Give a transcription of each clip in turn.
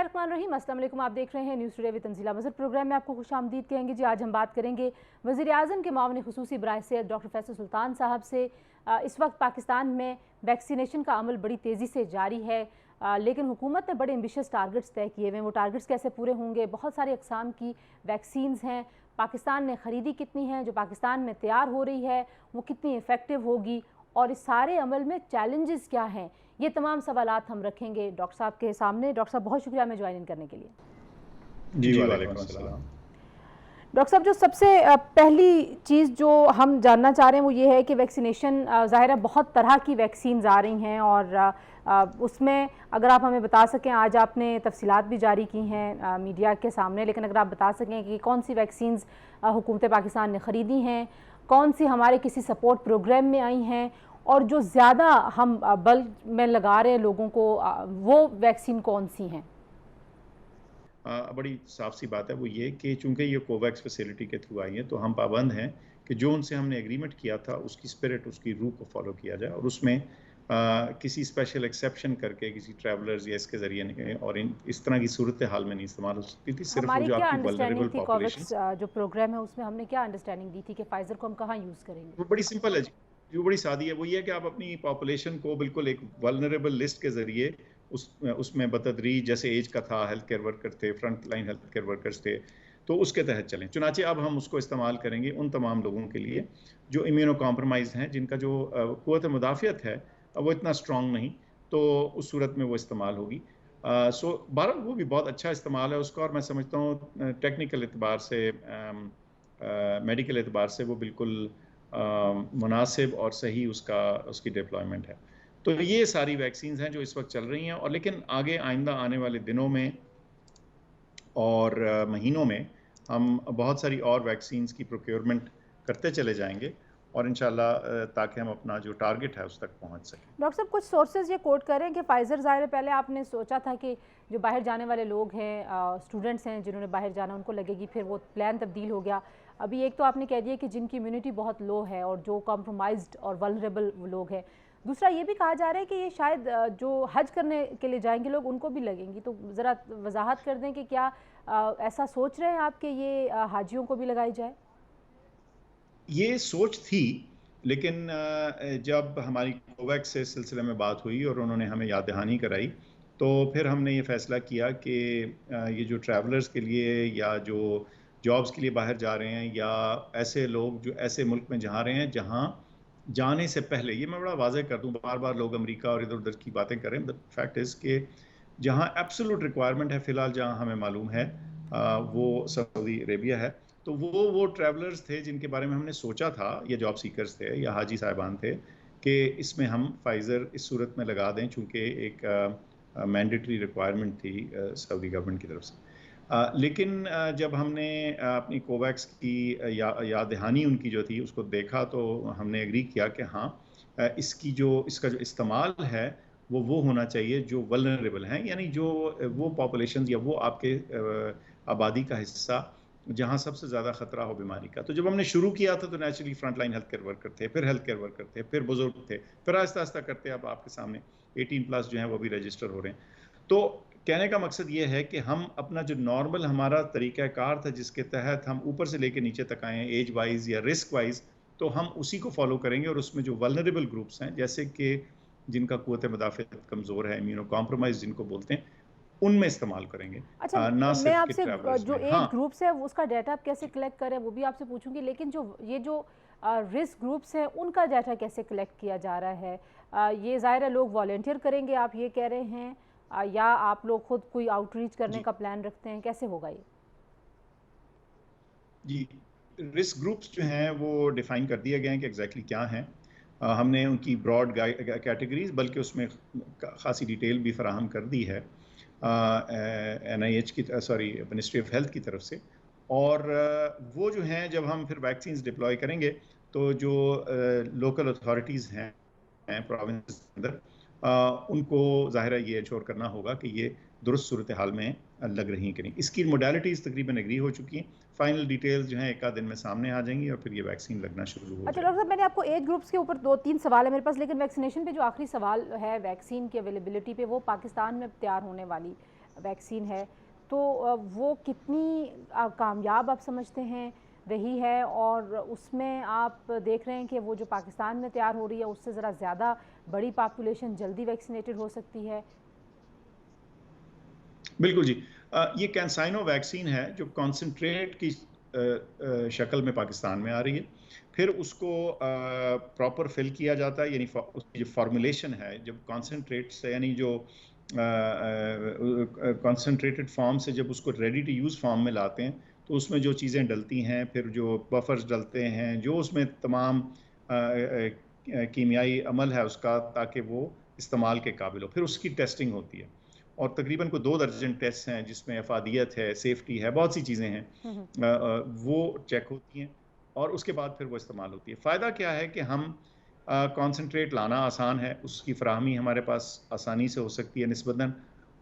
बिस्मिल्लाहिर्रहमानिर्रहीम, अस्सलाम वालेकुम। आप देख रहे हैं news today with Tanzeela Mazhar. Programme में आपको खुशामदीद कहेंगे जी। आज हम बात करेंगे वज़ीर-ए-आज़म के मामले खुसूसी बराए सेहत डॉक्टर फैसल सुल्तान साहब से। इस वक्त पाकिस्तान में वैक्सीनेशन का अमल बड़ी तेज़ी से जारी है, लेकिन हुकूमत ने बड़े एम्बिशियस टारगेट्स तय किए हुए हैं। वो टारगेट्स कैसे पूरे होंगे? बहुत सारे अक़साम की वैक्सीन्स हैं, पाकिस्तान ने ख़रीदी कितनी हैं, जो पाकिस्तान में तैयार हो रही है वो कितनी इफ़ेक्टिव होगी, और इस सारे अमल में चैलेंजेस क्या हैं, ये तमाम सवालात हम रखेंगे डॉक्टर साहब के सामने। डॉक्टर साहब बहुत शुक्रिया हमें ज्वाइन इन करने के लिए। जी वालेकुम अस्सलाम। डॉक्टर साहब, जो सबसे पहली चीज़ जो हम जानना चाह रहे हैं वो ये है कि वैक्सीनेशन, ज़ाहिर है बहुत तरह की वैक्सीन्स आ रही हैं, और उसमें अगर आप हमें बता सकें, आज आपने तफसीलात भी जारी की हैं मीडिया के सामने, लेकिन अगर आप बता सकें कि कौन सी वैक्सीन्स हुकूमत पाकिस्तान ने ख़रीदी हैं, कौन सी हमारे किसी सपोर्ट प्रोग्राम में आई हैं, और जो ज़्यादा हम बल्क में लगा रहे हैं लोगों को, वो वैक्सीन कौन सी हैं? बड़ी साफ सी बात है वो ये कि चूंकि ये कोवैक्स फैसिलिटी के थ्रू आई है तो हम पाबंद हैं कि जो उनसे हमने एग्रीमेंट किया था उसकी स्पिरिट, उसकी रूह को फॉलो किया जाए, और उसमें किसी स्पेशल एक्सेप्शन करके किसी ट्रैवलर्स या इसके जरिए नहीं, और इस तरह की सूरत हाल में नहीं इस्तेमाल हो सकती थी। सिर्फ वो जो आपकी वल्नरेबल पॉपुलेशन जो प्रोग्राम है उसमें हमने क्या अंडरस्टैंडिंग दी थी कि फाइजर को हम कहाँ यूज़ करेंगे? वो बड़ी सिंपल है जी, जो बड़ी सादी है वो ये है कि आप अपनी पॉपुलेशन को बिल्कुल एक वल्नरेबल लिस्ट के जरिए उसमें बतदरीज, जैसे एज का था, हेल्थ केयर वर्कर थे, front line health care workers थे, तो उसके तहत चलें। चुनाचे अब हम उसको इस्तेमाल करेंगे उन तमाम लोगों के लिए जो इम्यूनो कॉम्प्रोमाइज़ हैं, जिनका जो क़ुव्वत मुदाफ़ियत है वो इतना स्ट्रॉन्ग नहीं, तो उस सूरत में वो इस्तेमाल होगी। सो बहरहाल वो भी बहुत अच्छा इस्तेमाल है उसका, और मैं समझता हूँ टेक्निकल एतबार से, मेडिकल एतबार से वो बिल्कुल मुनासिब और सही उसकी डिप्लॉयमेंट है। तो ये सारी वैक्सीन्स हैं जो इस वक्त चल रही हैं, और लेकिन आगे आइंदा आने वाले दिनों में और महीनों में हम बहुत सारी और वैक्सीन्स की प्रोक्योरमेंट करते चले जाएंगे, और इंशाल्लाह ताकि हम अपना जो टारगेट है उस तक पहुंच सकें। डॉक्टर साहब, कुछ सोर्सेज ये कोट कर रहे हैं कि फ़ाइज़र, ज़ाहिर पहले आपने सोचा था कि जो बाहर जाने वाले लोग हैं, स्टूडेंट्स हैं जिन्होंने बाहर जाना, उनको लगेगी, फिर वो प्लान तब्दील हो गया। अभी एक तो आपने कह दिया कि जिनकी इम्यूनिटी बहुत लो है और जो कॉम्प्रोमाइज्ड और वल्नरेबल लोग हैं। दूसरा ये भी कहा जा रहा है कि ये शायद जो हज करने के लिए जाएंगे लोग, उनको भी लगेंगी। तो ज़रा वजाहत कर दें कि क्या ऐसा सोच रहे हैं आप कि ये हाजियों को भी लगाई जाए? ये सोच थी, लेकिन जब हमारी कोवैक्स से सिलसिले में बात हुई और उन्होंने हमें याद दहानी कराई, तो फिर हमने ये फ़ैसला किया कि ये जो ट्रैवलर्स के लिए या जो जॉब्स के लिए बाहर जा रहे हैं, या ऐसे लोग जो ऐसे मुल्क में जा रहे हैं जहाँ जाने से पहले, ये मैं बड़ा वाज़ेह कर दूँ, बार बार लोग अमेरिका और इधर उधर की बातें करें, द फैक्ट इज़ कि जहाँ एब्सोल्यूट रिक्वायरमेंट है फ़िलहाल, जहाँ हमें मालूम है वो सऊदी अरेबिया है। तो वो ट्रैवलर्स थे जिनके बारे में हमने सोचा था, ये जॉब सीकर्स थे या हाजी साहिबान थे, कि इसमें हम फ़ाइज़र इस सूरत में लगा दें, चूँकि एक मैंडेटरी रिक्वायरमेंट थी सऊदी गवर्नमेंट की तरफ से। लेकिन जब हमने अपनी कोवैक्स की याद दहानी उनकी जो थी उसको देखा, तो हमने एग्री किया कि हाँ, इसका जो इस्तेमाल है वो होना चाहिए जो वल्नरेबल हैं, यानी जो वो पॉपुलेशन या वो आपके आबादी का हिस्सा जहाँ सबसे ज़्यादा ख़तरा हो बीमारी का। तो जब हमने शुरू किया था तो naturally front line health care worker थे, फिर हेल्थ केयर वर्कर थे, फिर बुजुर्ग थे, फिर आहिस्ता आहिस्ता करते अब आपके सामने 18+ जो हैं वो भी रजिस्टर हो रहे हैं। तो कहने का मकसद ये है कि हम अपना जो नॉर्मल हमारा तरीक़ाकार था, जिसके तहत हम ऊपर से लेकर नीचे तक आए, एज वाइज या रिस्क वाइज, तो हम उसी को फॉलो करेंगे, और उसमें जो वल्नरेबल ग्रुप्स हैं, जैसे कि जिनका क़ुव्वत मुदाफ़ियत कमज़ोर है, इम्यूनो कॉम्प्रोमाइज़ जिनको बोलते हैं, उनमें इस्तेमाल करेंगे, अच्छा, ना मैं सिर्फ कि आपसे ट्रैवलर्स जो में। एज हाँ ग्रुप्स है उसका डाटा आप कैसे कलेक्ट करें वो भी आपसे पूछूंगी, लेकिन जो रिस्क ग्रुप्स हैं उनका डाटा कैसे कलेक्ट किया जा रहा है? ये ज़ाहिर है लोग वॉलंटियर करेंगे, आप ये कह रहे हैं, या आप लोग खुद कोई आउटरीच करने जी का प्लान रखते हैं, कैसे होगा ये? जी, रिस्क ग्रुप्स जो हैं वो डिफ़ाइन कर दिए गए हैं कि एग्जैक्टली क्या हैं। हमने उनकी ब्रॉड कैटेगरीज, बल्कि उसमें खासी डिटेल भी फराहम कर दी है NIH की, सॉरी, मिनिस्ट्री ऑफ हेल्थ की तरफ से। और वो जो हैं, जब हम फिर वैक्सीन डिप्लॉय करेंगे, तो जो लोकल अथॉरिटीज़ हैं प्रोविंस के अंदर, उनको ज़ाहिर है ये इंश्योर करना होगा कि ये दुरुस्त सूरत हाल में लग रही हैं कि नहीं। इसकी मोडालिटीज़ तकरीबन एग्री हो चुकी हैं। फाइनल डिटेल्स जो हैं एक आध दिन में सामने आ जाएंगी, और फिर ये वैक्सीन लगना शुरू हो अच्छा डॉक्टर जाएगी। साहब, मैंने आपको एज ग्रुप्स के ऊपर 2-3 सवाल है मेरे पास, लेकिन वैक्सीनेशन पे जो आखिरी सवाल है वैक्सीन की अवेलेबिलिटी पे, वो पाकिस्तान में तैयार होने वाली वैक्सीन है, तो वो कितनी कामयाब आप समझते हैं रही है, और उसमें आप देख रहे हैं कि वो जो पाकिस्तान में तैयार हो रही है उससे ज़रा ज़्यादा बड़ी पॉपुलेशन जल्दी वैक्सीनेटेड हो सकती है? बिल्कुल जी। ये कैंसाइनो वैक्सीन है जो कॉन्सेंट्रेट की शक्ल में पाकिस्तान में आ रही है। फिर उसको प्रॉपर फिल किया जाता है, यानी उसकी जो फॉर्मुलेशन है, जब कॉन्सेंट्रेट से, यानी जो कॉन्सेंट्रेटेड फॉर्म से जब उसको रेडी टू यूज़ फॉर्म में लाते हैं, तो उसमें जो चीज़ें डलती हैं, फिर जो बफर्स डलते हैं, जो उसमें तमाम कीमियाई अमल है उसका, ताकि वो इस्तेमाल के काबिल हो, फिर उसकी टेस्टिंग होती है। और तकरीबन को 2 दर्जन टेस्ट हैं जिसमें अफादियत है, सेफ्टी है, बहुत सी चीज़ें हैं, वो चेक होती हैं और उसके बाद फिर वो इस्तेमाल होती है। फ़ायदा क्या है कि हम कॉन्सनट्रेट लाना आसान है, उसकी फ़राहमी हमारे पास आसानी से हो सकती है निस्बतन।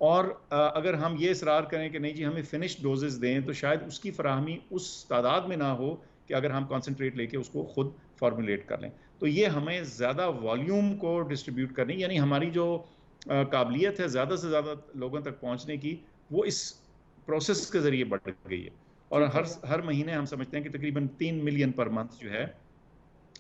और अगर हम ये इसरार करें कि नहीं जी हमें फ़िनिश्ड डोज़ेज़ दें, तो शायद उसकी फ़राहमी उस तादाद में ना हो कि अगर हम कॉन्सनट्रेट लेके उसको खुद फ़ॉर्मुलेट कर लें। तो ये हमें ज़्यादा वॉल्यूम को डिस्ट्रीब्यूट करनी, यानी हमारी जो काबिलियत है ज़्यादा से ज़्यादा लोगों तक पहुँचने की, वो इस प्रोसेस के ज़रिए बढ़ गई है। और ठीक है। हर महीने हम समझते हैं कि तकरीबन 3 मिलियन पर मंथ जो है,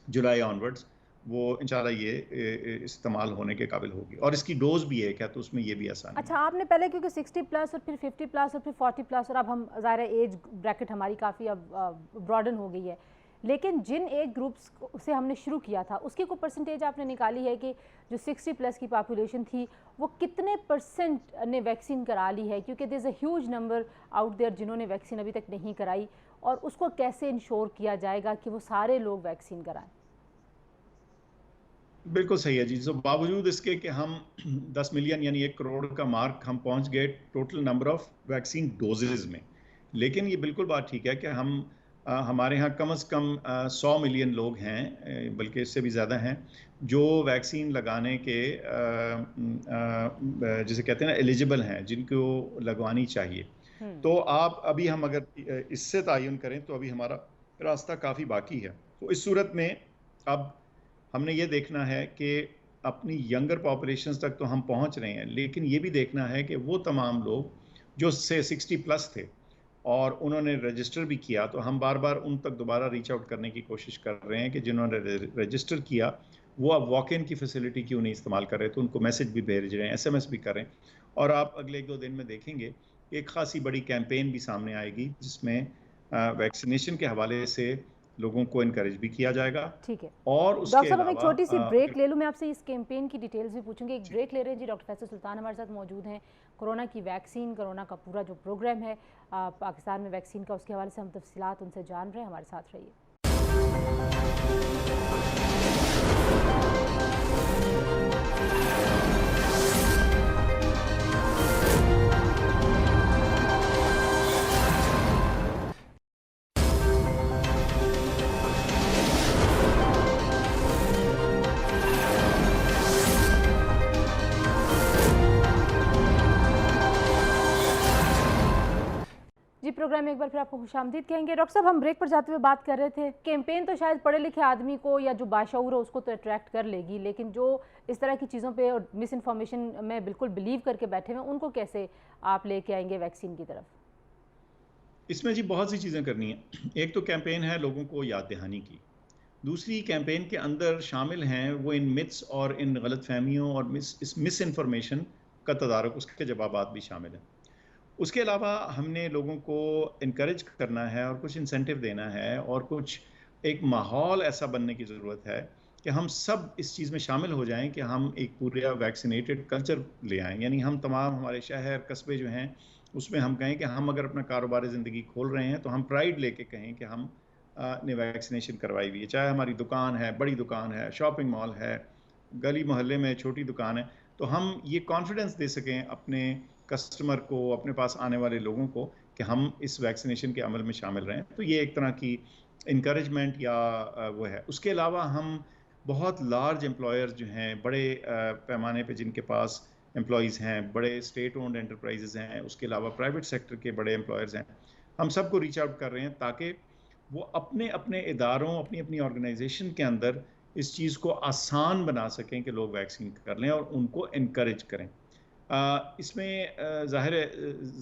जुलाई ऑनवर्ड्स, वो इंशाल्लाह ये इस्तेमाल होने के काबिल होगी। और इसकी डोज़ भी एक है, तो उसमें ये भी आसानी अच्छा, है। आपने पहले क्योंकि 60 प्लस और फिर 50 प्लस और फिर 40 प्लस, और अब हम ज़ाहिर है एज ब्रैकेट हमारी काफ़ी अब ब्रॉडन हो गई है, लेकिन जिन एज ग्रुप्स से हमने शुरू किया था उसकी कोई परसेंटेज आपने निकाली है कि जो 60 प्लस की पॉपुलेशन थी वो कितने परसेंट ने वैक्सीन करा ली है? क्योंकि there is a huge number out there जिन्होंने वैक्सीन अभी तक नहीं कराई, और उसको कैसे इंश्योर किया जाएगा कि वो सारे लोग वैक्सीन कराएं? बिल्कुल सही है जी। तो बावजूद इसके कि हम 10 मिलियन यानी 1 करोड़ का मार्क हम पहुंच गए total number of vaccine doses में। लेकिन ये बिल्कुल बात ठीक है कि हमारे यहाँ कम से कम 100 मिलियन लोग हैं, बल्कि इससे भी ज़्यादा हैं, जो वैक्सीन लगाने के जिसे कहते हैं ना एलिजिबल हैं, जिनको लगवानी चाहिए। तो आप अभी हम अगर इससे तायुन करें तो अभी हमारा रास्ता काफ़ी बाकी है। तो इस सूरत में अब हमने ये देखना है कि अपनी यंगर पॉपुलेशंस तक तो हम पहुंच रहे हैं, लेकिन ये भी देखना है कि वो तमाम लोग जो से 60 प्लस थे और उन्होंने रजिस्टर भी किया, तो हम बार बार उन तक दोबारा रीच आउट करने की कोशिश कर रहे हैं कि जिन्होंने रजिस्टर किया वो अब वॉक इन की फैसिलिटी क्यों नहीं इस्तेमाल कर रहे, तो उनको मैसेज भी भेज रहे हैं, एसएमएस भी कर रहे हैं। और आप अगले 1-2 दिन में देखेंगे एक खासी बड़ी कैंपेन भी सामने आएगी जिसमें वैक्सीनेशन के हवाले से लोगों को इनकरेज भी किया जाएगा। ठीक है और डॉक्टर उसके साहब, हम एक अलावा छोटी सी ब्रेक ले लूँ, मैं आपसे इस कैंपेन की डिटेल्स भी पूछूंगी, एक ब्रेक ले रहे हैं जी। डॉक्टर फैसल सुल्तान हमारे साथ मौजूद हैं। कोरोना की वैक्सीन, कोरोना का पूरा जो प्रोग्राम है पाकिस्तान में वैक्सीन का, उसके हवाले से हम तफसीलात उनसे जान रहे हैं। हमारे साथ रहिए। जी, प्रोग्राम में एक बार फिर आपको खुशामदीद कहेंगे। डॉक्टर साहब, हम ब्रेक पर जाते हुए बात कर रहे थे, कैंपेन तो शायद पढ़े लिखे आदमी को या जो बाशऊर है उसको तो अट्रैक्ट कर लेगी, लेकिन जो इस तरह की चीज़ों पे और मिस इन्फॉर्मेशन में बिल्कुल बिलीव करके बैठे हुए, उनको कैसे आप लेके आएंगे वैक्सीन की तरफ? इसमें जी बहुत सी चीज़ें करनी है। एक तो कैंपेन है लोगों को याद दहानी की। दूसरी कैंपेन के अंदर शामिल हैं वो इन मिथ्स और इन गलतफहमियों और इस मिस इन्फॉर्मेशन का तदारुक, उसके जवाबात भी शामिल हैं। उसके अलावा हमने लोगों को इनकरेज करना है और कुछ इंसेंटिव देना है और कुछ एक माहौल ऐसा बनने की ज़रूरत है कि हम सब इस चीज़ में शामिल हो जाएं कि हम एक पूरा वैक्सीनेटेड कल्चर ले आएँ। यानी हम तमाम हमारे शहर कस्बे जो हैं उसमें हम कहें कि हम अगर अपना कारोबार ज़िंदगी खोल रहे हैं तो हम प्राइड लेके कहें कि हम ने वैक्सीनेशन करवाई हुई है। चाहे हमारी दुकान है, बड़ी दुकान है, शॉपिंग मॉल है, गली मोहल्ले में छोटी दुकान है, तो हम ये कॉन्फिडेंस दे सकें अपने कस्टमर को, अपने पास आने वाले लोगों को, कि हम इस वैक्सीनेशन के अमल में शामिल रहें। तो ये एक तरह की इनकरेजमेंट या वो है। उसके अलावा हम बहुत लार्ज एम्प्लॉयर्स जो हैं, बड़े पैमाने पे जिनके पास एम्प्लॉयज़ हैं, बड़े स्टेट ओन्ड एंटरप्राइजेज़ हैं, उसके अलावा प्राइवेट सेक्टर के बड़े एम्प्लॉयर्स हैं, हम सबको रीच आउट कर रहे हैं ताकि वो अपने अपने इदारों, अपनी अपनी ऑर्गेनाइजेशन के अंदर इस चीज़ को आसान बना सकें कि लोग वैक्सीन कर लें और उनको इनकरेज करें। इसमें ज़ाहिर है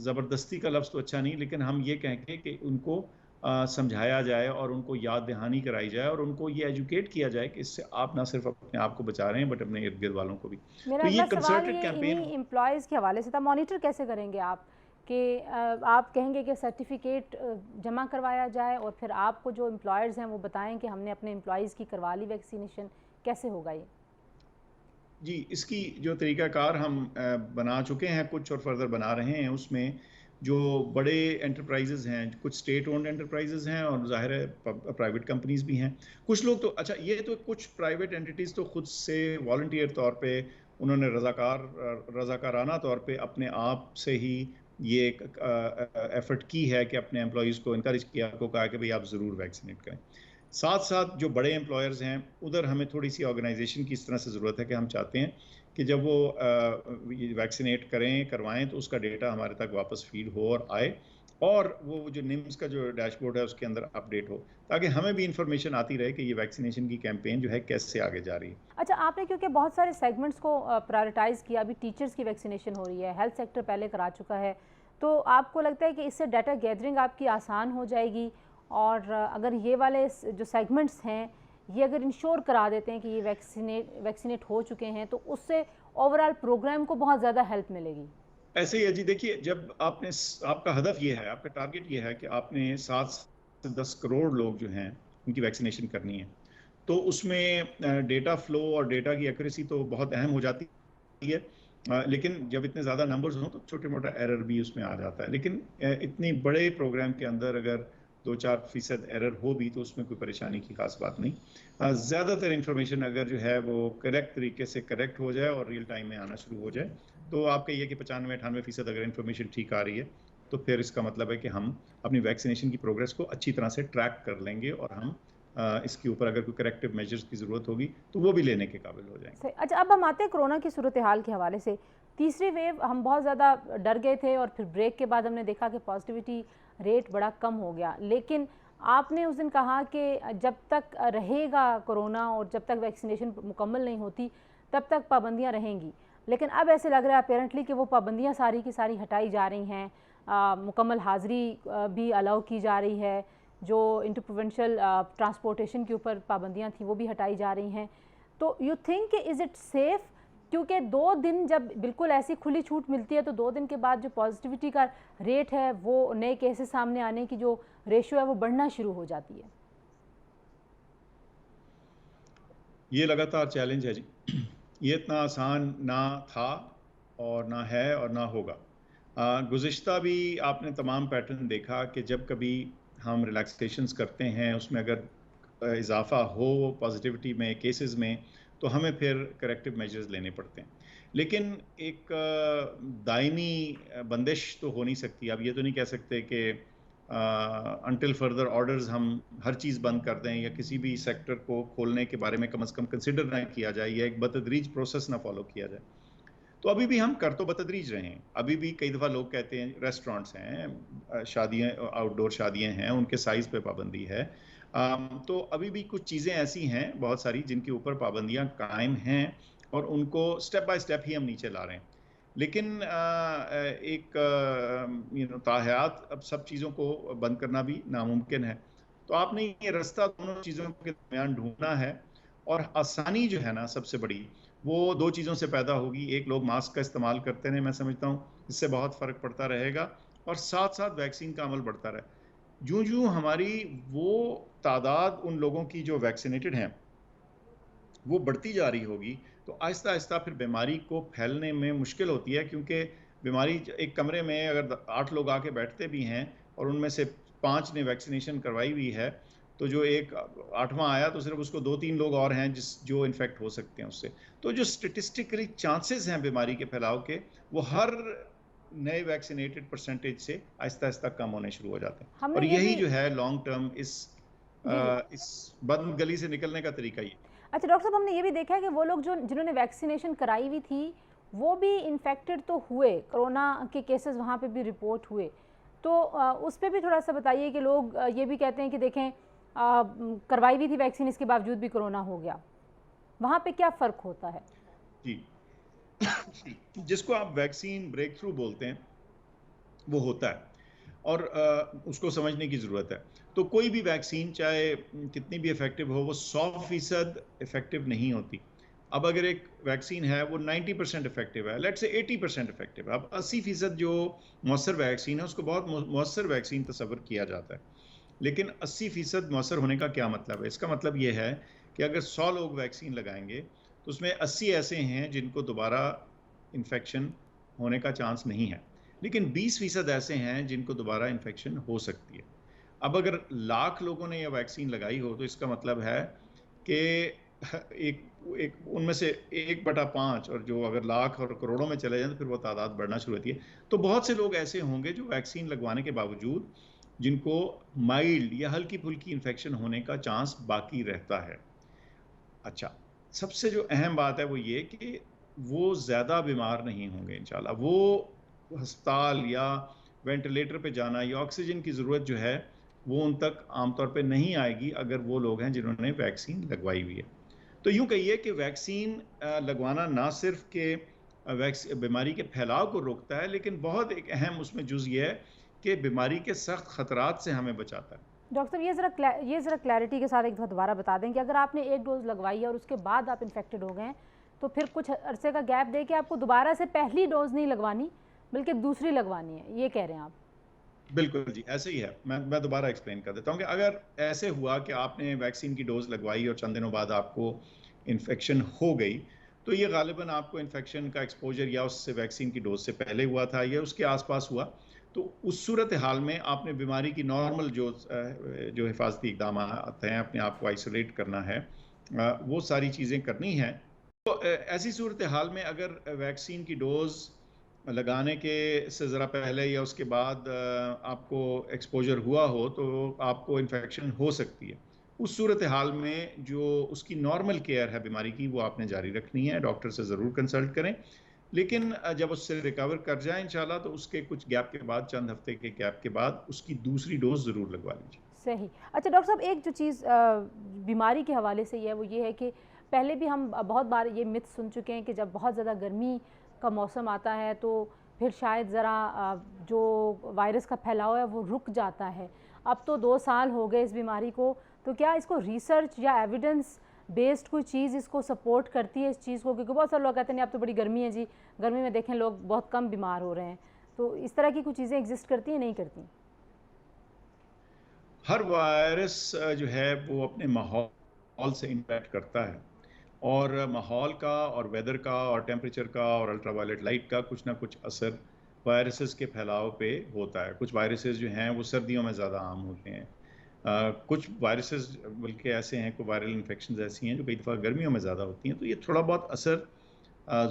ज़बरदस्ती का लफ्ज़ तो अच्छा नहीं, लेकिन हम ये कहेंगे कि उनको समझाया जाए और उनको याद दहानी कराई जाए और उनको ये एजुकेट किया जाए कि इससे आप ना सिर्फ अपने आप को बचा रहे हैं बट अपने इर्द गिर्द वालों को भी। मेरा तो ये अगला सवाल कंसर्टेड ये कैंपेन इन्हीं एम्प्लॉयज़ के हवाले से था, मॉनिटर कैसे करेंगे आप कि आप कहेंगे कि सर्टिफिकेट जमा करवाया जाए और फिर आपको जो एम्प्लॉयर्स हैं वो बताएं कि हमने अपने एम्प्लॉयज़ की करवा ली वैक्सीनेशन, कैसे होगा ये? जी, इसकी जो तरीक़ाकार हम बना चुके हैं कुछ और फर्दर बना रहे हैं, उसमें जो बड़े एंटरप्राइज़ेज़ हैं, कुछ स्टेट ओन्ड एंटरप्राइज़ेज़ हैं और ज़ाहिर है प्राइवेट कंपनीज़ भी हैं। कुछ लोग तो अच्छा ये तो कुछ प्राइवेट एंटिटीज़ तो खुद से वॉलंटियर तौर पे उन्होंने रज़ाकाराना तौर पे अपने आप से ही ये एक एफ़र्ट की है कि अपने एम्प्लॉइज़ को एनकरेज किया, उनको कहा कि भई आप ज़रूर वैक्सीनेट करें। साथ-साथ जो बड़े एम्प्लॉयर्स हैं, उधर हमें थोड़ी-सी ऑर्गेनाइज़ेशन की इस तरह से ज़रूरत है कि हम चाहते हैं कि जब वो ये वैक्सीनेट करवाएँ तो उसका डेटा हमारे तक वापस फ़ीड हो और आए और वो जो निम्स का जो डैशबोर्ड है उसके अंदर अपडेट हो, ताकि हमें भी इन्फॉर्मेशन आती रहे कि ये वैक्सीनेशन की कैंपेन जो है कैसे आगे जा रही है। अच्छा, आपने क्योंकि बहुत सारे सेगमेंट्स को प्रायोरिटाइज़ किया, अभी टीचर्स की वैक्सीनेशन हो रही है, हेल्थ सेक्टर पहले करा चुका है, तो आपको लगता है कि इससे डाटा गैदरिंग आपकी आसान हो जाएगी और अगर ये वाले जो सेगमेंट्स हैं, ये अगर इंश्योर करा देते हैं कि ये वैक्सीनेट हो चुके हैं, तो उससे ओवरऑल प्रोग्राम को बहुत ज़्यादा हेल्प मिलेगी? ऐसे ही है जी, देखिए जब आपका हदफ ये है, आपका टारगेट ये है कि आपने 7 से 10 करोड़ लोग जो हैं, उनकी वैक्सीनेशन करनी है। तो उसमें डेटा फ्लो और डेटा की एक्यूरेसी तो बहुत अहम हो जाती है। लेकिन जब इतने ज़्यादा नंबर्स हों तो छोटे-मोटा एरर भी उसमें आ जाता है। लेकिन इतनी बड़े प्रोग्राम के अंदर अगर 2-4% एरर हो भी तो उसमें कोई परेशानी की ख़ास बात नहीं। ज़्यादातर इन्फॉर्मेशन अगर जो है वो करेक्ट तरीके से करेक्ट हो जाए और रियल टाइम में आना शुरू हो जाए, तो आप कहिए कि 95-98% अगर इन्फॉर्मेशन ठीक आ रही है, तो फिर इसका मतलब है कि हम अपनी वैक्सीनेशन की प्रोग्रेस को अच्छी तरह से ट्रैक कर लेंगे और हम इसके ऊपर अगर कोई करेक्टिव मेजर्स की ज़रूरत होगी, तो वो भी लेने के काबिल हो जाएँगे। सही। अच्छा, अब हम आते हैं कोरोना की सूरत हाल के हवाले से। तीसरी वेव हम बहुत ज़्यादा डर गए थे और फिर ब्रेक के बाद हमने देखा कि पॉजिटिविटी रेट बड़ा कम हो गया। लेकिन आपने उस दिन कहा कि जब तक रहेगा कोरोना और जब तक वैक्सीनेशन मुकम्मल नहीं होती, तब तक पाबंदियाँ रहेंगी। लेकिन अब ऐसे लग रहा है अपेरेंटली कि वो पाबंदियाँ सारी की सारी हटाई जा रही हैं। मुकम्मल हाज़िरी भी अलाउ की जा रही है। जो इंटर प्रोविंशियल ट्रांसपोर्टेशन के ऊपर पाबंदियाँ थीं, वो भी हटाई जा रही हैं। तो you think is it safe? क्योंकि 2 दिन जब बिल्कुल ऐसी खुली छूट मिलती है तो 2 दिन के बाद जो पॉजिटिविटी का रेट है वो नए केसेस सामने आने की जो रेशियो है वो बढ़ना शुरू हो जाती है। ये लगातार चैलेंज है जी। ये इतना आसान ना था और ना है और ना होगा। गुज़िश्ता भी आपने तमाम पैटर्न देखा कि जब कभी हम रिलैक्सेशंस करते हैं, उसमें अगर इज़ाफ़ा हो पॉज़िटिविटी में, केसेस में, तो हमें फिर करेक्टिव मेजर्स लेने पड़ते हैं। लेकिन एक दायमी बंदिश तो हो नहीं सकती। आप ये तो नहीं कह सकते कि अंटिल फर्दर ऑर्डर्स हम हर चीज़ बंद कर दें या किसी भी सेक्टर को खोलने के बारे में कम से कम कंसिडर ना किया जाए या एक बतदरीज प्रोसेस ना फॉलो किया जाए। तो अभी भी हम कर तो बतदरीज रहे हैं। अभी भी कई दफ़ा लोग कहते हैं रेस्टोरेंट्स हैं, शादियाँ आउटडोर शादियाँ हैं, उनके साइज़ पे पाबंदी है। तो अभी भी कुछ चीज़ें ऐसी हैं बहुत सारी जिनके ऊपर पाबंदियाँ कायम हैं और उनको स्टेप बाय स्टेप ही हम नीचे ला रहे हैं। लेकिन एक ताहयात अब सब चीज़ों को बंद करना भी नामुमकिन है। तो आपने ये रास्ता दोनों चीज़ों के दरमियान ढूँढना है और आसानी जो है ना सबसे बड़ी, वो 2 चीज़ों से पैदा होगी। एक, लोग मास्क का इस्तेमाल करते रहें, मैं समझता हूँ इससे बहुत फ़र्क पड़ता रहेगा और साथ-साथ वैक्सीन का अमल बढ़ता रहे। ज्यों-ज्यों हमारी वो तादाद उन लोगों की जो वैक्सीनेटेड हैं, वो बढ़ती जा रही होगी, तो आहिस्ता-आहिस्ता फिर बीमारी को फैलने में मुश्किल होती है क्योंकि बीमारी एक कमरे में अगर 8 लोग आके बैठते भी हैं और उनमें से 5 ने वैक्सीनेशन करवाई हुई है, तो जो एक 8वां आया तो सिर्फ़ उसको 2-3 लोग और हैं जो इन्फेक्ट हो सकते हैं उससे। तो जो स्टैटिस्टिकली चांसेज़ हैं बीमारी के फैलाव के, वो हर नए वैक्सीनेटेड परसेंटेज से आहिस्ता-आहिस्ता कम होने शुरू हो जाते हैं। हमने और ये यही भी जो है लॉन्ग टर्म जी, जी। इस बंद गली से निकलने का तरीका ये है। अच्छा डॉक्टर साहब, हमने ये भी देखा है कि वो लोग जो जिन्होंने वैक्सीनेशन कराई हुई थी, वो भी इन्फेक्टेड तो हुए, कोरोना के केसेस वहाँ पे भी रिपोर्ट हुए। तो उस पे भी थोड़ा-सा बताइए कि लोग ये भी कहते हैं कि देखें करवाई हुई थी वैक्सीन, इसके बावजूद भी कोरोना हो गया। वहाँ पे क्या फ़र्क होता है? जी। जिसको आप वैक्सीन ब्रेक थ्रू बोलते हैं, वो होता है और उसको समझने की ज़रूरत है। तो कोई भी वैक्सीन चाहे कितनी भी इफ़ेक्टिव हो, वो 100% इफ़ेक्टिव नहीं होती। अब अगर एक वैक्सीन है वो 90% इफ़ेक्टिव है, लेट्स से 80% इफ़ेक्टिव है, अब 80% जो मौसर वैक्सीन है उसको बहुत मौसर वैक्सीन तस्वर किया जाता है। लेकिन 80% मौसर होने का क्या मतलब है? इसका मतलब ये है कि अगर 100 लोग वैक्सीन लगाएंगे तो उसमें 80 ऐसे हैं जिनको दोबारा इन्फेक्शन होने का चांस नहीं है, लेकिन 20% ऐसे हैं जिनको दोबारा इन्फेक्शन हो सकती है। अब अगर लाख लोगों ने यह वैक्सीन लगाई हो तो इसका मतलब है कि एक एक उनमें से 1/5, और जो अगर लाख और करोड़ों में चले जाए तो फिर वो तादाद बढ़ना शुरू होती है। तो बहुत से लोग ऐसे होंगे जो वैक्सीन लगवाने के बावजूद जिनको माइल्ड या हल्की फुल्की इन्फेक्शन होने का चांस बाकी रहता है। अच्छा, सबसे जो अहम बात है वो ये कि वो ज़्यादा बीमार नहीं होंगे इंशाल्लाह। वो अस्पताल या वेंटिलेटर पे जाना या ऑक्सीजन की ज़रूरत जो है, वो उन तक आमतौर पे नहीं आएगी अगर वो लोग हैं जिन्होंने वैक्सीन लगवाई हुई है। तो यूँ कहिए कि वैक्सीन लगवाना ना सिर्फ़ कि बीमारी के फैलाव को रोकता है, लेकिन बहुत एक अहम उसमें जुज़ ये है कि बीमारी के सख्त खतरात से हमें बचाता है। डॉक्टर साहब ये ज़रा क्लैरिटी के साथ एक दफ़ा दोबारा बता दें कि अगर आपने एक डोज लगवाई है और उसके बाद आप इन्फेक्टेड हो गए तो फिर कुछ अरसे का गैप दे के आपको दोबारा से पहली डोज नहीं लगवानी बल्कि दूसरी लगवानी है, ये कह रहे हैं आप? बिल्कुल जी, ऐसे ही है। मैं दोबारा एक्सप्लेन कर देता हूँ कि अगर ऐसे हुआ कि आपने वैक्सीन की डोज़ लगवाई और चंद दिनों बाद आपको इन्फेक्शन हो गई, तो ये ग़ालिबन आपको इन्फेक्शन का एक्सपोज़र या उससे वैक्सीन की डोज़ से पहले हुआ था या उसके आस-पास हुआ। तो उस सूरत हाल में आपने बीमारी की नॉर्मल जो हिफाज़ती इक़दामात हैं, अपने आप को आइसोलेट करना है, वो सारी चीज़ें करनी हैं। तो ऐसी सूरत हाल में अगर वैक्सीन की डोज़ लगाने के से ज़रा पहले या उसके बाद आपको एक्सपोज़र हुआ हो तो आपको इन्फेक्शन हो सकती है। उस सूरत हाल में जो उसकी नॉर्मल केयर है बीमारी की, वो आपने जारी रखनी है, डॉक्टर से ज़रूर कंसल्ट करें। लेकिन जब उससे रिकवर कर जाएँ इंशाल्लाह तो उसके कुछ गैप के बाद, चंद हफ्ते के गैप के बाद उसकी दूसरी डोज़ ज़रूर लगवा लीजिए। सही। अच्छा डॉक्टर साहब, एक जो चीज़ बीमारी के हवाले से ये है वो ये है कि पहले भी हम बहुत बार ये मिथ सुन चुके हैं कि जब बहुत ज़्यादा गर्मी का मौसम आता है तो फिर शायद ज़रा जो वायरस का फैलाव है वो रुक जाता है। अब तो 2 साल हो गए इस बीमारी को, तो क्या इसको रिसर्च या एविडेंस बेस्ड कोई चीज़ इसको सपोर्ट करती है इस चीज़ को? क्योंकि बहुत सारे लोग कहते हैं नहीं अब तो बड़ी गर्मी है जी, गर्मी में देखें लोग बहुत कम बीमार हो रहे हैं। तो इस तरह की कुछ चीज़ें एग्ज़िस्ट करती हैं, नहीं करती? हर वायरस जो है वो अपने माहौल से इम्पैक्ट करता है, और माहौल का और वेदर का और टेम्परेचर का और अल्ट्रावायलेट लाइट का कुछ ना कुछ असर वायरसेस के फैलाव पे होता है। कुछ वायरसेस जो हैं वो सर्दियों में ज़्यादा आम होते हैं। कुछ वायरसेस बल्कि ऐसे हैं, कोई वायरल इन्फेक्शंस ऐसी हैं जो कई दफ़ा गर्मियों में ज़्यादा होती हैं। तो ये थोड़ा बहुत असर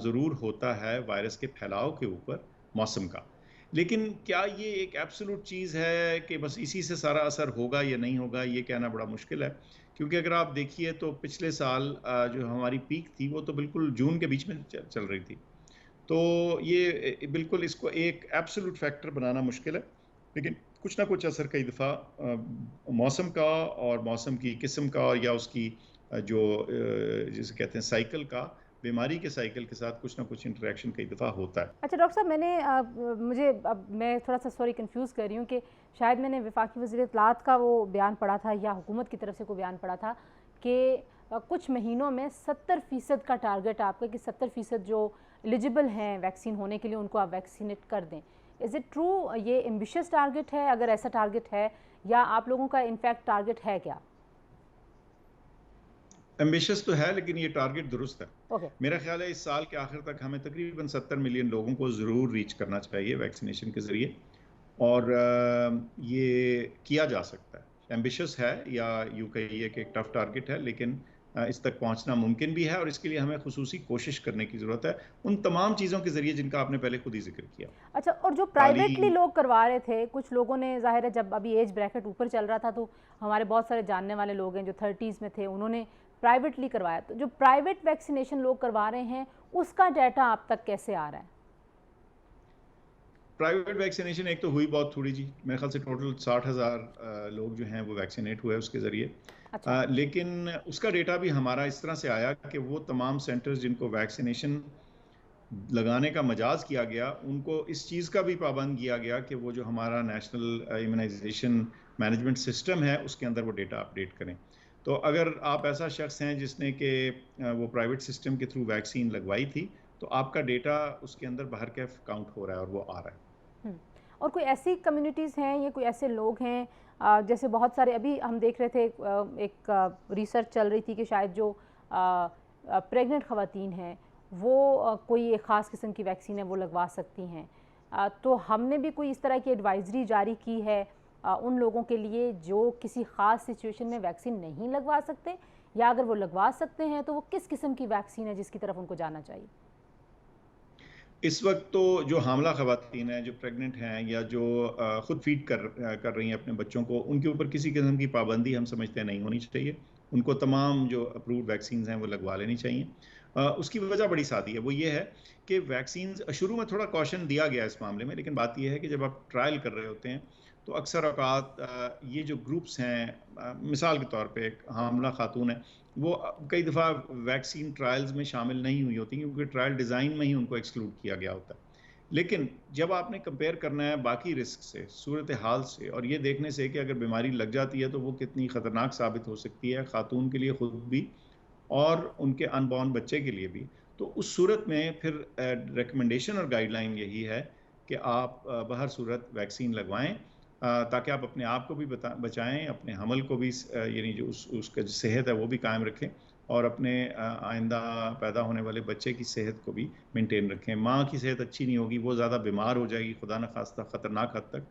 ज़रूर होता है वायरस के फैलाव के ऊपर मौसम का। लेकिन क्या ये एक एब्सोल्यूट चीज़ है कि बस इसी से सारा असर होगा या नहीं होगा, ये कहना बड़ा मुश्किल है। क्योंकि अगर आप देखिए तो पिछले साल जो हमारी पीक थी वो तो बिल्कुल जून के बीच में चल रही थी। तो ये बिल्कुल इसको एक एब्सोल्यूट फैक्टर बनाना मुश्किल है। लेकिन कुछ ना कुछ असर कई दफ़ा मौसम का और मौसम की किस्म का और या उसकी जिसे कहते हैं साइकिल का, बीमारी के साइकिल के साथ कुछ ना कुछ इंटरेक्शन कई दफ़ा होता है। अच्छा डॉक्टर साहब, मुझे अब मैं थोड़ा सा सॉरी कंफ्यूज कर रही हूँ कि शायद मैंने वफाकी वज़ीर इत्तलात का वो बयान पढ़ा था या हुकूमत की तरफ से कोई बयान पढ़ा था कि कुछ महीनों में 70% का टारगेट आपका कि 70% जो एलिजिबल हैं वैक्सीन होने के लिए उनको आप वैक्सीनेट कर दें। Is it true? ये एम्बिशियस टारगेट है? अगर ऐसा टारगेट है या आप लोगों का इनफैक्ट टारगेट है क्या? एम्बिशियस तो है लेकिन ये टारगेट दुरुस्त है। ओके। मेरा ख्याल है इस साल के आखिर तक हमें तकरीबन 70 मिलियन लोगों को ज़रूर रीच करना चाहिए वैक्सीनेशन के ज़रिए, और ये किया जा सकता है। एम्बिशियस है या यूँ कहिए कि एक टफ टारगेट है, लेकिन इस तक पहुँचना मुमकिन भी है और इसके लिए हमें खुसूसी कोशिश करने की ज़रूरत है, उन तमाम चीज़ों के ज़रिए जिनका आपने पहले खुद ही ज़िक्र किया। अच्छा, और जो प्राइवेटली तालीम। लोग करवा रहे थे, कुछ लोगों ने ज़ाहिर है जब अभी एज ब्रैकेट ऊपर चल रहा था तो हमारे बहुत सारे जानने वाले लोग हैं जो 30s में थे, उन्होंने प्राइवेटली करवाया। तो जो प्राइवेट वैक्सीनेशन लोग करवा रहे हैं उसका डाटा आप तक कैसे आ रहा है? प्राइवेट वैक्सीनेशन एक तो हुई बहुत थोड़ी जी, मेरे ख्याल से टोटल 60,000 लोग जो हैं वो वैक्सीनेट हुए उसके ज़रिए। अच्छा। लेकिन उसका डेटा भी हमारा इस तरह से आया कि वो तमाम सेंटर्स जिनको वैक्सीनेशन लगाने का मजाज किया गया, उनको इस चीज़ का भी पाबंद किया गया कि वो जो हमारा नेशनल इम्यूनाइजेशन मैनेजमेंट सिस्टम है उसके अंदर वो डेटा अपडेट करें। तो अगर आप ऐसा शख्स हैं जिसने कि वो प्राइवेट सिस्टम के थ्रू वैक्सीन लगवाई थी, तो आपका डेटा उसके अंदर बाहर कैफ काउंट हो रहा है और वो आ रहा है। और कोई ऐसी कम्युनिटीज़ हैं या कोई ऐसे लोग हैं, जैसे बहुत सारे अभी हम देख रहे थे, एक रिसर्च चल रही थी कि शायद जो प्रेग्नेंट ख़वातीन हैं वो कोई एक ख़ास किस्म की वैक्सीन है वो लगवा सकती हैं। तो हमने भी कोई इस तरह की एडवाइजरी जारी की है उन लोगों के लिए जो किसी ख़ास सिचुएशन में वैक्सीन नहीं लगवा सकते, या अगर वो लगवा सकते हैं तो वो किस किस्म की वैक्सीन है जिसकी तरफ उनको जाना चाहिए? इस वक्त तो जो हामला ख़वातीन हैं, जो प्रेग्नेंट हैं या जो खुद फीड कर रही हैं अपने बच्चों को, उनके ऊपर किसी किस्म की पाबंदी हम समझते हैं नहीं होनी चाहिए। उनको तमाम जो अप्रूव्ड वैक्सीन हैं वो लगवा लेनी चाहिए। उसकी वजह बड़ी सादी है, वो ये है कि वैक्सीन शुरू में थोड़ा कॉशन दिया गया इस मामले में, लेकिन बात यह है कि जब आप ट्रायल कर रहे होते हैं तो अक्सर औकात ये जो ग्रुप्स हैं, मिसाल के तौर पे एक हामला खातून है, वो कई दफ़ा वैक्सीन ट्रायल्स में शामिल नहीं हुई होती क्योंकि ट्रायल डिज़ाइन में ही उनको एक्सक्लूड किया गया होता है। लेकिन जब आपने कंपेयर करना है बाकी रिस्क से, सूरत हाल से, और ये देखने से कि अगर बीमारी लग जाती है तो वो कितनी ख़तरनाक साबित हो सकती है खातून के लिए खुद भी और उनके अनबॉर्न बच्चे के लिए भी, तो उस सूरत में फिर रिकमेंडेशन और गाइडलाइन यही है कि आप बहर सूरत वैक्सीन लगवाएं, ताकि आप अपने आप को भी बचाएं, अपने हमल को भी यानी जो उसका जो सेहत है वो भी कायम रखें, और अपने आइंदा पैदा होने वाले बच्चे की सेहत को भी मेंटेन रखें। माँ की सेहत अच्छी नहीं होगी, वो ज़्यादा बीमार हो जाएगी खुदा न खास्ता ख़तरनाक हद तक,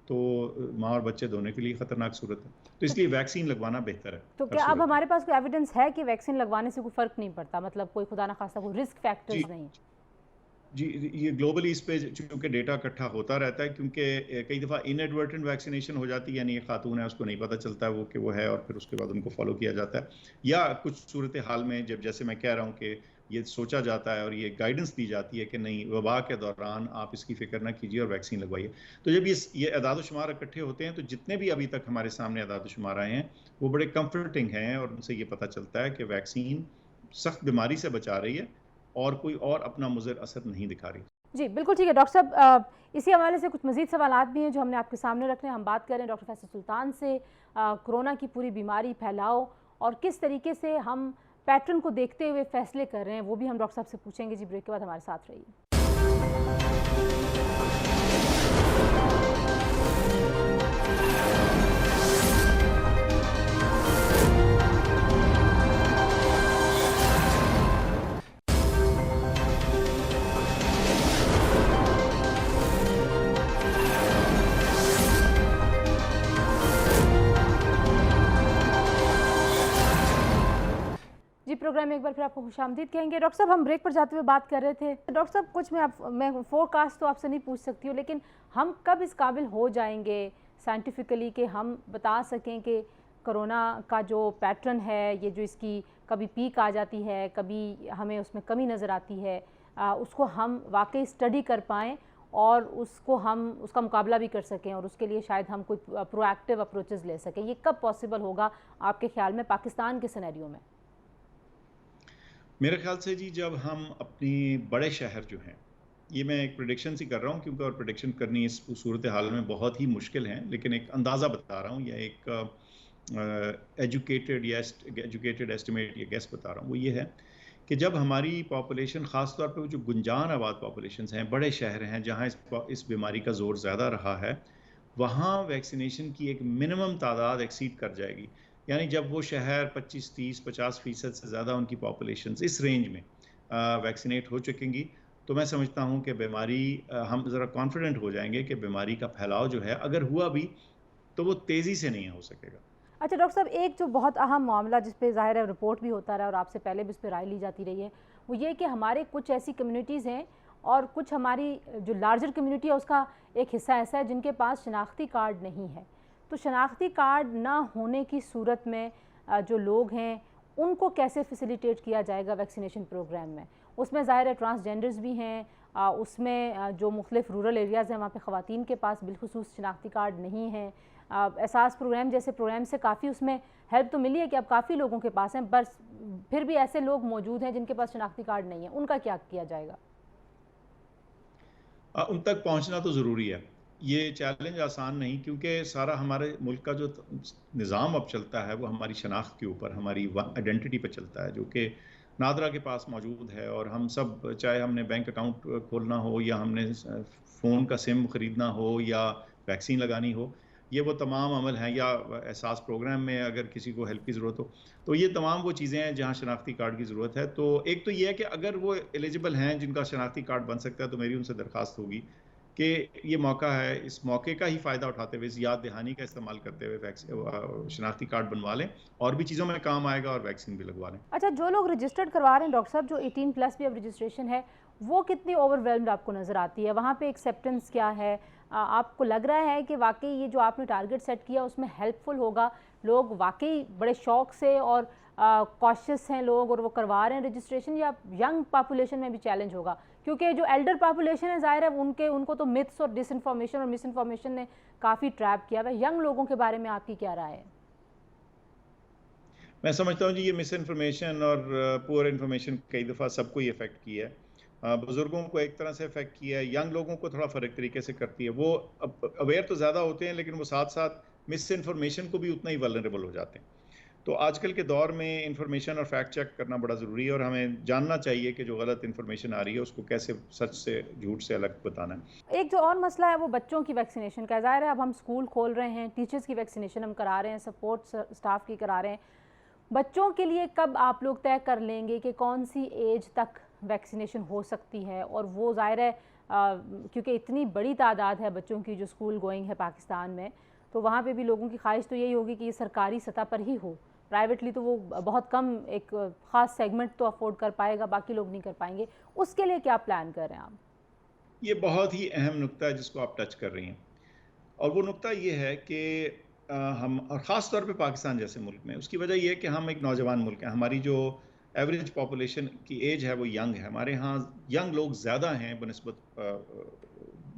तो माँ और बच्चे दोनों के लिए ख़तरनाक सूरत है। तो तो इसलिए वैक्सीन लगवाना बेहतर है तो हर क्या अब सूरत में। हमारे पास कोई एविडेंस है कि वैक्सीन लगवाने से कोई फ़र्क नहीं पड़ता, मतलब कोई खुदा ना खास्ता कोई रिस्क जी फैक्टर्स नहीं? जी, ये ग्लोबली इस पे चूँकि डेटा इकट्ठा होता रहता है, क्योंकि कई दफ़ा इनएडवर्टेंट वैक्सीनेशन हो जाती है, यानी एक खातून है उसको नहीं पता चलता है वो कि वो है, और फिर उसके बाद उनको फॉलो किया जाता है। या कुछ सूरत हाल में जब, जैसे मैं कह रहा हूँ कि ये सोचा जाता है और ये गाइडेंस दी जाती है कि नहीं, वबा के दौरान आप इसकी फ़िक्र ना कीजिए और वैक्सीन लगवाइए। तो जब ये अदाद-ओ-शुमार इकट्ठे होते हैं, तो जितने भी अभी तक हमारे सामने अदाद-ओ-शुमार आए हैं, वो बड़े कम्फर्टिंग हैं और उनसे ये पता चलता है कि वैक्सीन सख्त बीमारी से बचा रही है और कोई और अपना मुज़िर असर नहीं दिखा रही। जी, बिल्कुल ठीक है डॉक्टर साहब। इसी हवाले से कुछ मज़ीद सवालात भी हैं जो हमने आपके सामने रखने हैं। हम बात कर रहे हैं डॉक्टर फैसल सुल्तान से कोरोना की पूरी बीमारी, फैलाव और किस तरीके से हम पैटर्न को देखते हुए फ़ैसले कर रहे हैं, वो भी हम डॉक्टर साहब से पूछेंगे। जी, ब्रेक के बाद हमारे साथ रहिए। जी, प्रोग्राम में एक बार फिर आपको खुशामदीद कहेंगे। डॉक्टर साहब, हम ब्रेक पर जाते हुए बात कर रहे थे। डॉक्टर साहब, कुछ मैं फोरकास्ट तो आपसे नहीं पूछ सकती हूँ, लेकिन हम कब इस काबिल हो जाएंगे साइंटिफिकली कि हम बता सकें कि कोरोना का जो पैटर्न है, ये जो इसकी कभी पीक आ जाती है, कभी हमें उसमें कमी नज़र आती है, उसको हम वाकई स्टडी कर पाएँ और उसको हम उसका मुकाबला भी कर सकें और उसके लिए शायद हम कोई प्रोएक्टिव अप्रोचेज़ ले सकें। ये कब पॉसिबल होगा आपके ख्याल में पाकिस्तान के सिनेरियो में? मेरे ख्याल से जी, जब हम अपनी बड़े शहर जो हैं, ये मैं एक प्रेडिक्शन ही कर रहा हूँ क्योंकि और प्रेडिक्शन करनी इस सूरत हाल में बहुत ही मुश्किल है, लेकिन एक अंदाज़ा बता रहा हूँ या एक एजुकेटेड एस्टिमेट या गेस बता रहा हूँ। वो ये है कि जब हमारी पॉपुलेशन, ख़ास तौर पे वो जो गुंजान आबाद पॉपुलेशंस हैं, बड़े शहर हैं जहाँ इस बीमारी का ज़ोर ज़्यादा रहा है, वहाँ वैक्सीनेशन की एक मिनिमम तादाद एक्सीड कर जाएगी। यानी जब वो शहर 25, 30, 50% से ज़्यादा उनकी पॉपुलेशन इस रेंज में वैक्सीनेट हो चुकेंगी, तो मैं समझता हूँ कि बीमारी, हम ज़रा कॉन्फिडेंट हो जाएंगे कि बीमारी का फैलाव जो है, अगर हुआ भी तो वो तेज़ी से नहीं हो सकेगा। अच्छा डॉक्टर साहब, एक जो बहुत अहम मामला जिस पे ज़ाहिर है रिपोर्ट भी होता रहा और आपसे पहले भी इस पर राय ली जाती रही है, वो ये कि हमारे कुछ ऐसी कम्युनिटीज़ हैं और कुछ हमारी जो लार्जर कम्युनिटी है उसका एक हिस्सा ऐसा है जिनके पास शनाख्ती कार्ड नहीं है। तो शनाख्ती कार्ड ना होने की सूरत में जो लोग हैं उनको कैसे फैसिलिटेट किया जाएगा वैक्सीनेशन प्रोग्राम में? उसमें ज़ाहिर है ट्रांसजेंडर्स भी हैं, उसमें जो मुख्तलिफ रूरल एरियाज़ हैं वहाँ पे ख़वातीन के पास बिलखुसूस शनाख्ती कार्ड नहीं है। एहसास प्रोग्राम जैसे प्रोग्राम से काफ़ी उसमें हेल्प तो मिली है कि अब काफ़ी लोगों के पास हैं, बस फिर भी ऐसे लोग मौजूद हैं जिनके पास शनाख्ती कार्ड नहीं है, उनका क्या किया जाएगा? उन तक पहुंचना तो ज़रूरी है। ये चैलेंज आसान नहीं, क्योंकि सारा हमारे मुल्क का जो निज़ाम अब चलता है वो हमारी शनाख्त के ऊपर, हमारी आइडेंटिटी पर चलता है, जो कि नादरा के पास मौजूद है। और हम सब, चाहे हमने बैंक अकाउंट खोलना हो, या हमने फ़ोन का सिम ख़रीदना हो, या वैक्सीन लगानी हो, ये वो तमाम अमल हैं, या एहसास प्रोग्राम में अगर किसी को हेल्प की ज़रूरत हो, तो ये तमाम वो चीज़ें हैं जहाँ शनाख्ती कार्ड की ज़रूरत है। तो एक तो ये है कि अगर वो एलिजिबल हैं जिनका शनाख्ती कार्ड बन सकता है, तो मेरी उनसे दरख्वास्त होगी कि ये मौका है, इस मौके का ही फ़ायदा उठाते हुए, इस याद दहानी का इस्तेमाल करते हुए शनाख्ती कार्ड बनवा लें, और भी चीज़ों में काम आएगा, और वैक्सीन भी लगवा लें। अच्छा, जो लोग रजिस्टर्ड करवा रहे हैं डॉक्टर साहब, जो 18 प्लस भी अब रजिस्ट्रेशन है, वो कितनी ओवरवेल्म्ड आपको नज़र आती है? वहाँ पे एक्सेप्टेंस क्या है? आपको लग रहा है कि वाकई ये जो आपने टारगेट सेट किया उसमें हेल्पफुल होगा? लोग वाकई बड़े शौक से और कॉशियस हैं लोग, और वो करवा रहे हैं रजिस्ट्रेशन, या यंग पॉपुलेशन में भी चैलेंज होगा? क्योंकि जो एल्डर पॉपुलेशन है, ज़ाहिर है उनको तो मिथ्स और डिसइंफॉर्मेशन और मिसइंफॉर्मेशन ने काफ़ी ट्रैप किया हुआ है। यंग लोगों के बारे में आपकी क्या राय है? मैं समझता हूँ जी, ये मिस इन्फॉर्मेशन और पुअर इन्फॉर्मेशन कई दफ़ा सबको ही अफेक्ट किया है। बुज़ुर्गों को एक तरह से अफेक्ट किया है, यंग लोगों को थोड़ा फ़र्क तरीके से करती है। वो अवेयर तो ज़्यादा होते हैं, लेकिन वो साथ-साथ मिस इन्फॉर्मेशन को भी उतना ही वल्नरेबल हो जाते हैं। तो आजकल के दौर में इन्फॉर्मेशन और फैक्ट चेक करना बड़ा ज़रूरी है, और हमें जानना चाहिए कि जो गलत इन्फॉर्मेशन आ रही है उसको कैसे सच से, झूठ से अलग बताना है। एक जो और मसला है वो बच्चों की वैक्सीनेशन का। ज़ाहिर है अब हम स्कूल खोल रहे हैं, टीचर्स की वैक्सीनेशन हम करा रहे हैं, सपोर्ट स्टाफ की करा रहे हैं। बच्चों के लिए कब आप लोग तय कर लेंगे कि कौन सी एज तक वैक्सीनेशन हो सकती है? और वो ज़ाहिर है क्योंकि इतनी बड़ी तादाद है बच्चों की जो स्कूल गोइंग है पाकिस्तान में, तो वहाँ पे भी लोगों की ख्वाहिश तो यही होगी कि ये सरकारी सतह पर ही हो। प्राइवेटली तो वो बहुत कम एक ख़ास सेगमेंट तो अफोर्ड कर पाएगा, बाकी लोग नहीं कर पाएंगे। उसके लिए क्या प्लान कर रहे हैं आप? ये बहुत ही अहम नुक्ता है जिसको आप टच कर रही हैं, और वो नुक्ता ये है कि हम, और ख़ास तौर पे पाकिस्तान जैसे मुल्क में, उसकी वजह ये है कि हम एक नौजवान मुल्क हैं। हमारी जो एवरेज पॉपुलेशन की एज है वो यंग है। हमारे यहाँ यंग लोग ज़्यादा हैं बनिस्बत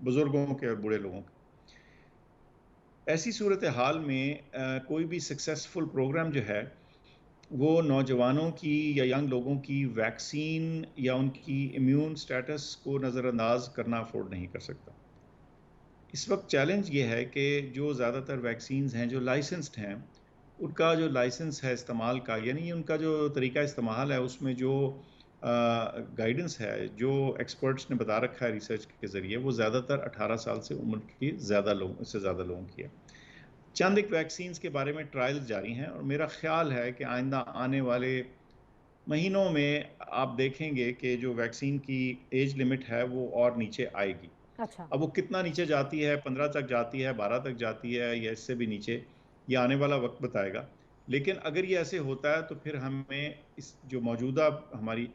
बुज़ुर्गों के और बूढ़े लोगों के। ऐसी सूरत हाल में कोई भी सक्सेसफुल प्रोग्राम जो है, वो नौजवानों की या यंग लोगों की वैक्सीन या उनकी इम्यून स्टेटस को नज़रअंदाज करना अफोर्ड नहीं कर सकता। इस वक्त चैलेंज ये है कि जो ज़्यादातर वैक्सीन्स हैं जो लाइसेंस्ड हैं, उनका जो लाइसेंस है इस्तेमाल का, यानी उनका जो तरीका इस्तेमाल है, उसमें जो गाइडेंस है, जो एक्सपर्ट्स ने बता रखा है रिसर्च के ज़रिए, वो ज़्यादातर 18 साल से उम्र की ज़्यादा लोगों की है। चंद एक वैक्सीन्स के बारे में ट्रायल्स जारी हैं, और मेरा ख्याल है कि आइंदा आने वाले महीनों में आप देखेंगे कि जो वैक्सीन की एज लिमिट है वो और नीचे आएगी। अच्छा। अब वो कितना नीचे जाती है, 15 तक जाती है, 12 तक जाती है, या इससे भी नीचे, ये आने वाला वक्त बताएगा। लेकिन अगर ये ऐसे होता है तो फिर हमें इस जो मौजूदा हमारी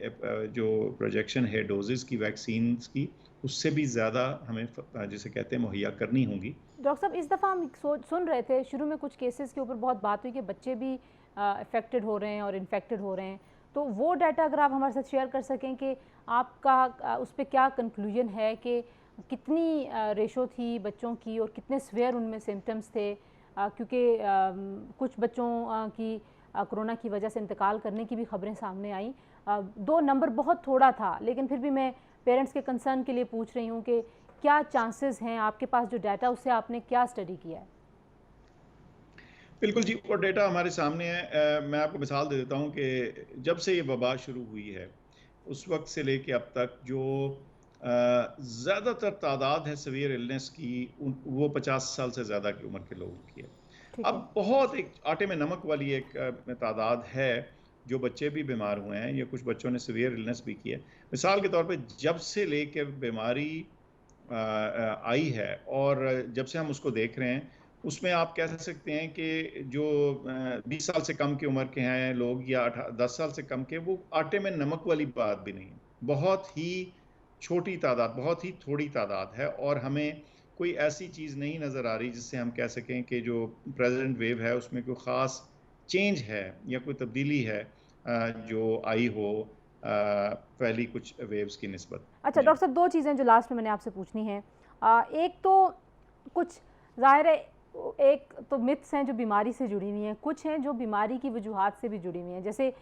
जो प्रोजेक्शन है डोजेस की वैक्सीन्स की, उससे भी ज़्यादा हमें जिसे कहते हैं मुहैया करनी होंगी। डॉक्टर साहब, इस दफ़ा हम सुन रहे थे, शुरू में कुछ केसेस के ऊपर बहुत बात हुई कि बच्चे भी अफेक्टेड हो रहे हैं और इन्फेक्टेड हो रहे हैं। तो वो डाटा अगर आप हमारे साथ शेयर कर सकें कि आपका उस पर क्या कंक्लूजन है कि कितनी रेशो थी बच्चों की और कितने स्वेयर उनमें सिम्टम्स थे, क्योंकि कुछ बच्चों की कोरोना की वजह से इंतकाल करने की भी खबरें सामने आई। दो नंबर बहुत थोड़ा था, लेकिन फिर भी मैं पेरेंट्स के कंसर्न के लिए पूछ रही हूँ कि क्या चांसेस हैं? आपके पास जो डाटा, उससे आपने क्या स्टडी किया है? बिल्कुल जी, वो डेटा हमारे सामने है। मैं आपको मिसाल दे देता हूँ कि जब से ये वबा शुरू हुई है, उस वक्त से लेके अब तक जो ज़्यादातर तादाद है सीवियर इलनेस की, वो 50 साल से ज़्यादा की उम्र के लोगों की है। ठीक है। अब बहुत एक आटे में नमक वाली एक तादाद है, जो बच्चे भी बीमार हुए हैं, या कुछ बच्चों ने सीवियर इलनेस भी की है। मिसाल के तौर पे, जब से लेके बीमारी आई है, और जब से हम उसको देख रहे हैं, उसमें आप कह सकते हैं कि जो 20 साल से कम की उम्र के हैं लोग, या 10 साल से कम के, वो आटे में नमक वाली बात भी नहीं है। बहुत ही छोटी तादाद, बहुत ही थोड़ी तादाद है, और हमें कोई ऐसी चीज़ नहीं नज़र आ रही जिससे हम कह सकें कि जो प्रेजेंट वेव है उसमें कोई ख़ास चेंज है या कोई तब्दीली है जो आई हो पहली कुछ वेव्स की निस्बत। अच्छा जी। डॉक्टर साहब, दो चीज़ें जो लास्ट में मैंने आपसे पूछनी हैं। एक तो कुछ ज़ाहिर है, एक तो मिथ्स हैं जो बीमारी से जुड़ी हुई हैं, कुछ हैं जो बीमारी की वजूहात से भी जुड़ी हुई हैं। जैसे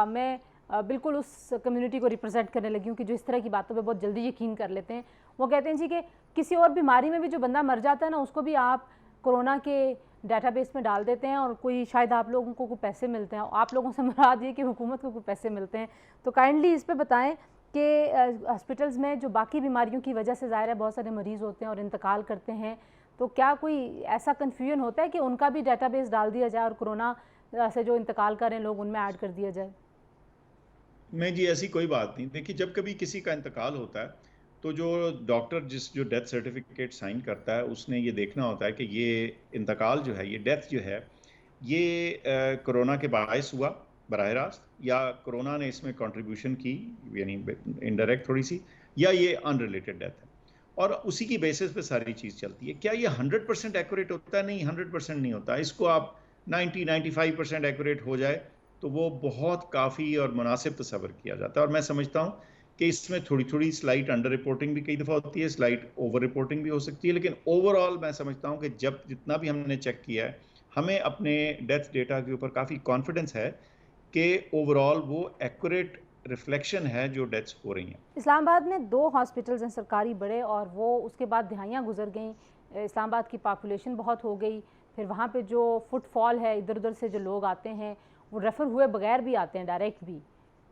मैं बिल्कुल उस कम्युनिटी को रिप्रेजेंट करने लगी हूँ कि जो इस तरह की बातों पे बहुत जल्दी यकीन कर लेते हैं। वो कहते हैं जी कि किसी और बीमारी में भी जो बंदा मर जाता है ना, उसको भी आप कोरोना के डेटाबेस में डाल देते हैं और कोई शायद आप लोगों को कुछ पैसे मिलते हैं। आप लोगों से मुराद ये कि हुकूमत को कुछ पैसे मिलते हैं। तो काइंडली इस पे बताएं कि हॉस्पिटल्स में जो बाकी बीमारियों की वजह से ज़ाहिर है बहुत सारे मरीज़ होते हैं और इंतकाल करते हैं, तो क्या कोई ऐसा कन्फ्यूजन होता है कि उनका भी डेटाबेस डाल दिया जाए और कोरोना से जो इंतकाल कर रहे हैं लोग उनमें ऐड कर दिया जाए? नहीं जी, ऐसी कोई बात नहीं। देखिए, जब कभी किसी का इंतकाल होता है तो जो डॉक्टर जो डेथ सर्टिफिकेट साइन करता है, उसने ये देखना होता है कि ये इंतकाल जो है, ये डेथ जो है, ये कोरोना के बायस हुआ बराह रास्त, या कोरोना ने इसमें कंट्रीब्यूशन की, यानी इनडायरेक्ट थोड़ी सी, या ये अनरिलेटेड डेथ है। और उसी की बेसिस पे सारी चीज़ चलती है। क्या ये 100% एक्यूरेट होता है? नहीं, 100% नहीं होता। इसको आप 90-95% एक्यूरेट हो जाए तो वो बहुत काफ़ी और मुनासिब तस्वर किया जाता है। और मैं समझता हूँ कि इसमें थोड़ी थोड़ी स्लाइट अंडर रिपोर्टिंग भी कई दफ़ा होती है, स्लाइट ओवर रिपोर्टिंग भी हो सकती है, लेकिन ओवरऑल मैं समझता हूँ कि जब जितना भी हमने चेक किया है, हमें अपने डेथ डेटा के ऊपर काफ़ी कॉन्फिडेंस है कि ओवरऑल वो एक्यूरेट रिफ्लेक्शन है जो डेथ्स हो रही हैं। इस्लामाबाद में 2 हॉस्पिटल्स हैं सरकारी बड़े, और वो उसके बाद दिहाइयाँ गुजर गई। इस्लामाबाद की पॉपुलेशन बहुत हो गई, फिर वहाँ पे जो फुटफॉल है, इधर उधर से जो लोग आते हैं वो रेफ़र हुए बगैर भी आते हैं, डायरेक्ट भी,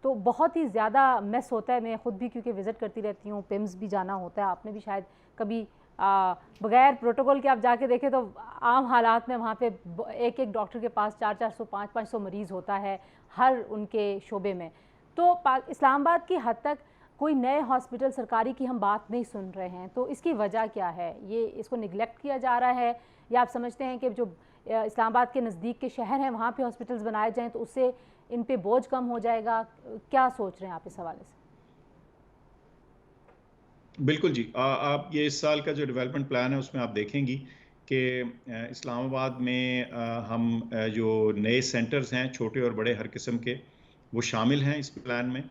तो बहुत ही ज़्यादा मेस होता है। मैं ख़ुद भी क्योंकि विज़िट करती रहती हूँ, पिम्स भी जाना होता है, आपने भी शायद कभी बगैर प्रोटोकॉल के आप जाके देखें तो आम हालात में वहाँ पे एक एक डॉक्टर के पास 400-400 500-500 मरीज़ होता है हर उनके शोबे में। तो इस्लामाबाद की हद तक कोई नए हॉस्पिटल सरकारी की हम बात नहीं सुन रहे हैं, तो इसकी वजह क्या है? ये इसको निगलेक्ट किया जा रहा है, या आप समझते हैं कि जो इस्लामाबाद के नज़दीक के शहर हैं वहाँ पे हॉस्पिटल्स बनाए जाएँ तो उससे इन पे बोझ कम हो जाएगा? क्या सोच रहे हैं आप इस हवाले से? बिल्कुल जी। आप ये इस साल का जो डेवलपमेंट प्लान है उसमें आप देखेंगी कि इस्लामाबाद में हम जो नए सेंटर्स हैं छोटे और बड़े हर किस्म के, वो शामिल हैं इस प्लान में।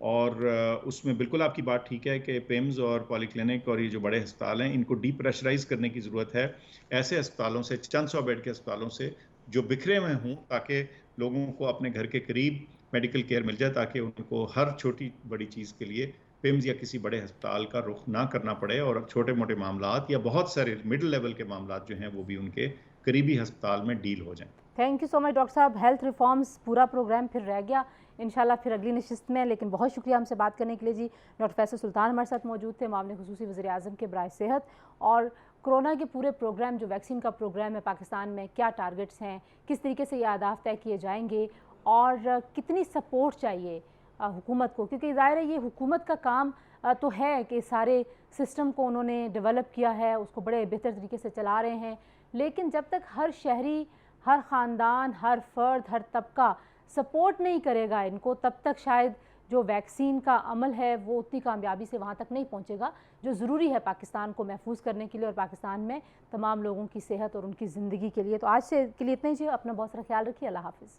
और उसमें बिल्कुल आपकी बात ठीक है कि पिम्स और पॉलीक्लिनिक और ये जो बड़े अस्पताल हैं, इनको डीप्रेशराइज करने की ज़रूरत है। ऐसे अस्पतालों से, चंद सौ बेड के अस्पतालों से जो बिखरे हुए हों, ताकि लोगों को अपने घर के करीब मेडिकल केयर मिल जाए, ताकि उनको हर छोटी बड़ी चीज़ के लिए पिम्स या किसी बड़े अस्पताल का रुख ना करना पड़े, और छोटे मोटे मामलात या बहुत सारे मिडिल लेवल के मामलात जो हैं वो भी उनके करीबी अस्पताल में डील हो जाएं। Thank you so much doctor साहब। हेल्थ रिफॉर्म्स पूरा प्रोग्राम फिर रह गया, इंशाल्लाह फिर अगली नशिस्त में, लेकिन बहुत शुक्रिया हमसे बात करने के लिए जी। डॉक्टर फैसल सुल्तान हमारे साथ मौजूद थे, मामले खुसूसी वज़ीर आज़म के बराए सेहत, और कोरोना के पूरे प्रोग्राम जो वैक्सीन का प्रोग्राम है पाकिस्तान में, क्या टारगेट्स हैं, किस तरीके से ये अहदाफ तय किए जाएंगे, और कितनी सपोर्ट चाहिए हुकूमत को, क्योंकि ज़ाहिर है ये हुकूमत का काम तो है कि सारे सिस्टम को उन्होंने डेवलप किया है, उसको बड़े बेहतर तरीके से चला रहे हैं, लेकिन जब तक हर शहरी, हर ख़ानदान, हर फ़र्द, हर तबका सपोर्ट नहीं करेगा इनको, तब तक शायद जो वैक्सीन का अमल है वो उतनी कामयाबी से वहाँ तक नहीं पहुँचेगा जो ज़रूरी है पाकिस्तान को महफूज करने के लिए और पाकिस्तान में तमाम लोगों की सेहत और उनकी ज़िंदगी के लिए। तो आज से के लिए इतना ही। अपना बहुत सारा ख्याल रखिए। अल्लाह हाफ़िज़।